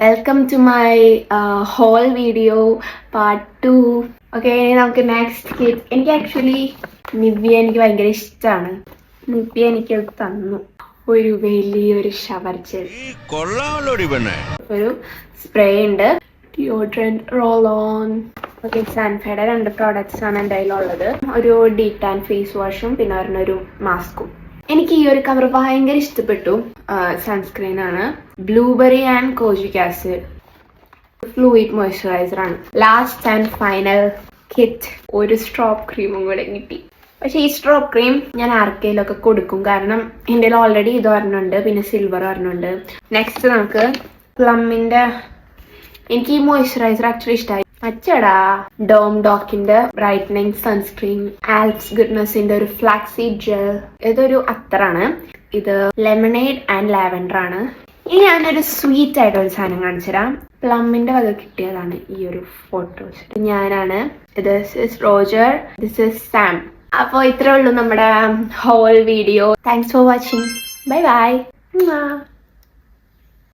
Welcome to my haul video part 2. Okay, നമുക്ക് next kit. എനിക്ക് actually Nivea എനിക്ക് ഭയങ്കര ഇഷ്ടമാണ്. നിവ്യ എനിക്ക് തന്നു ഒരു വലിയൊരു ഷവർ ജെൽ, ഒരു സ്പ്രേ ഉണ്ട്, ഡിയോഡ്രന്റ്, റോൾ ഓൺ. ഓക്കെ, സാൻഫയുടെ 2 പ്രോഡക്ട്സ് ആണ് എൻ്റെ കയ്യിലുള്ളത്. ഒരു ഡീറ്റാൻ ഫേസ് വാഷും പിന്നെ ഒരെണ്ണൊരു മാസ്കും. എനിക്ക് ഈ ഒരു കവർ ഭയങ്കര ഇഷ്ടപ്പെട്ടു. സൺസ്ക്രീൻ ആണ്, blueberry and കോജിക് acid fluid moisturiser ആണ്. ലാസ്റ്റ് ആൻഡ് ഫൈനൽ കിറ്റ് ഒരു സ്ട്രോപ്പ് ക്രീമും കൂടെ കിട്ടി. പക്ഷെ ഈ സ്ട്രോപ്പ് ക്രീം ഞാൻ ആർക്കെയിലൊക്കെ കൊടുക്കും, കാരണം എൻ്റെ ഓൾറെഡി ഇത് ഒരെണ്ണുണ്ട്, പിന്നെ സിൽവർ ഒരെണ്ണുണ്ട്. നെക്സ്റ്റ് നമുക്ക് പ്ലമ്മിന്റെ, എനിക്ക് ഈ മോയ്സ്ചറൈസർ ആക്ച്വലി ഇഷ്ടമായി. മച്ചടാ ഡോം ഡോക്കിന്റെ ബ്രൈറ്റനിങ് സൺസ്ക്രീൻ, ആൽപ്സ് ഗുഡ്നസിന്റെ ഒരു ഫ്ലാക്സീഡ് ജെൽ, ഇതൊരു അത്തറാണ്. ഇത് ലെമണേഡ് ആൻഡ് ലാവൻഡർ ആണ്. ഇനി ഞാനൊരു സ്വീറ്റ് ആയിട്ടൊരു സാധനം കാണിച്ചുതരാം. പ്ലമ്മിന്റെ വക കിട്ടിയതാണ് ഈ ഒരു ഫോട്ടോസ്. ഞാനാണ്, ഇത് റോജർ, ദിസ് ഇസ് സാം. അപ്പോൾ ഇത്രേ ഉള്ളൂ നമ്മുടെ whole video. Thanks for watching. Bye by.